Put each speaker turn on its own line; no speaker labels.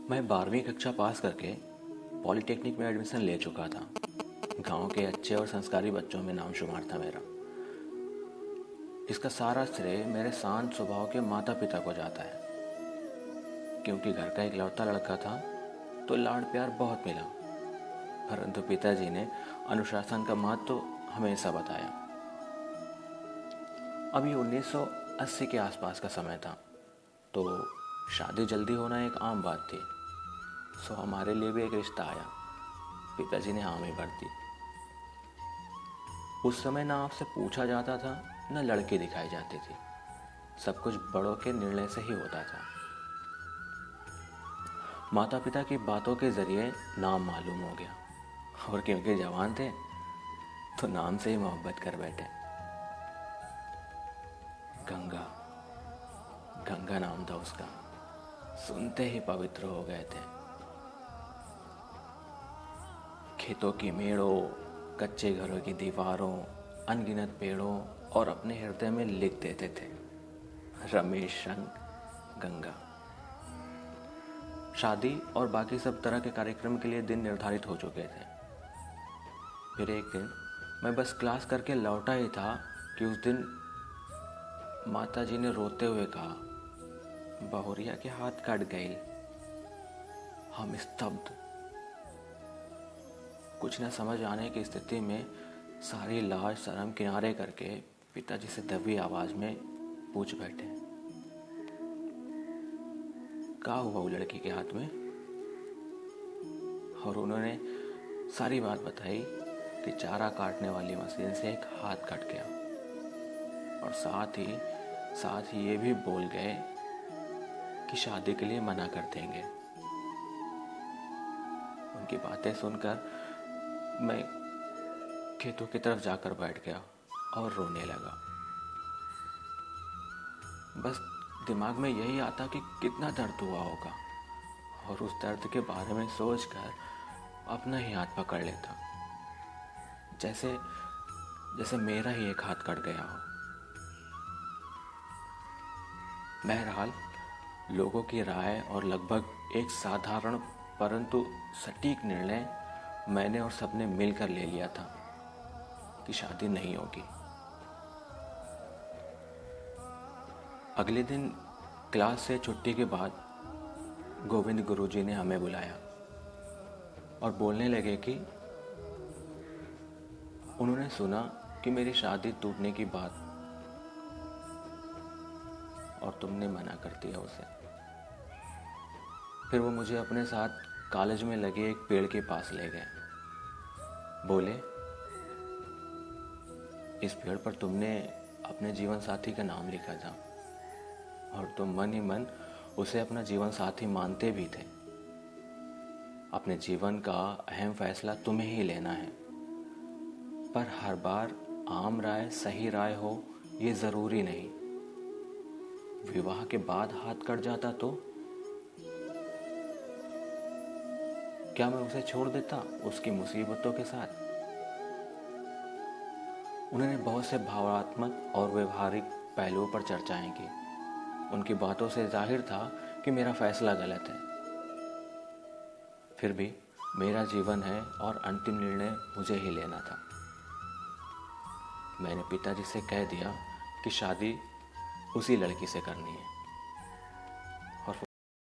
मैं 12वीं कक्षा पास करके पॉलिटेक्निक में एडमिशन ले चुका था। गांव के अच्छे और संस्कारी बच्चों में नाम शुमार था मेरा। इसका सारा श्रेय मेरे शांत स्वभाव के माता पिता को जाता है, क्योंकि घर का इकलौता लड़का था तो लाड़ प्यार बहुत मिला। परंतु पिताजी ने अनुशासन का महत्व तो हमेशा बताया। अभी 1980 के आसपास का समय था, तो शादी जल्दी होना एक आम बात थी। सो हमारे लिए भी एक रिश्ता आया। पिताजी ने हामी भर दी। उस समय ना आपसे पूछा जाता था, न लड़की दिखाई जाती थी। सब कुछ बड़ों के निर्णय से ही होता था। माता पिता की बातों के जरिए नाम मालूम हो गया, और क्योंकि जवान थे तो नाम से ही मोहब्बत कर बैठे। गंगा, गंगा नाम था उसका। सुनते ही पवित्र हो गए थे। खेतों की मेड़ों, कच्चे घरों की दीवारों, अनगिनत पेड़ों और अपने हृदय में लिख देते थे, रमेश संग गंगा। शादी और बाकी सब तरह के कार्यक्रम के लिए दिन निर्धारित हो चुके थे। फिर एक दिन मैं बस क्लास करके लौटा ही था कि उस दिन माताजी ने रोते हुए कहा, बहुरिया के हाथ कट गए। हम स्तब्ध, कुछ न समझ आने की स्थिति में सारी लाज शर्म किनारे करके पिताजी से दबी आवाज में पूछ बैठे, क्या हुआ वो लड़की के हाथ में? और उन्होंने सारी बात बताई कि चारा काटने वाली मशीन से एक हाथ कट गया, और साथ ही ये भी बोल गए कि शादी के लिए मना कर देंगे। उनकी बातें सुनकर मैं खेतों की तरफ जाकर बैठ गया और रोने लगा। बस दिमाग में यही आता कि कितना दर्द हुआ होगा, और उस दर्द के बारे में सोचकर अपना ही हाथ पकड़ लेता, जैसे मेरा ही एक हाथ कट गया हो। बहरहाल लोगों की राय और लगभग एक साधारण परंतु सटीक निर्णय मैंने और सबने मिलकर ले लिया था कि शादी नहीं होगी। अगले दिन क्लास से छुट्टी के बाद गोविंद गुरुजी ने हमें बुलाया और बोलने लगे कि उन्होंने सुना कि मेरी शादी टूटने की बात, और तुमने मना कर दिया उसे। फिर वो मुझे अपने साथ कॉलेज में लगे एक पेड़ के पास ले गए। बोले, इस पेड़ पर तुमने अपने जीवन साथी का नाम लिखा था, और तुम मन ही मन उसे अपना जीवन साथी मानते भी थे। अपने जीवन का अहम फैसला तुम्हें ही लेना है, पर हर बार आम राय सही राय हो ये जरूरी नहीं। विवाह के बाद हाथ कट जाता तो क्या मैं उसे छोड़ देता उसकी मुसीबतों के साथ? उन्होंने बहुत से भावनात्मक और व्यवहारिक पहलुओं पर चर्चाएं की। उनकी बातों से जाहिर था कि मेरा फैसला गलत है। फिर भी मेरा जीवन है और अंतिम निर्णय मुझे ही लेना था। मैंने पिताजी से कह दिया कि शादी उसी लड़की से करनी है।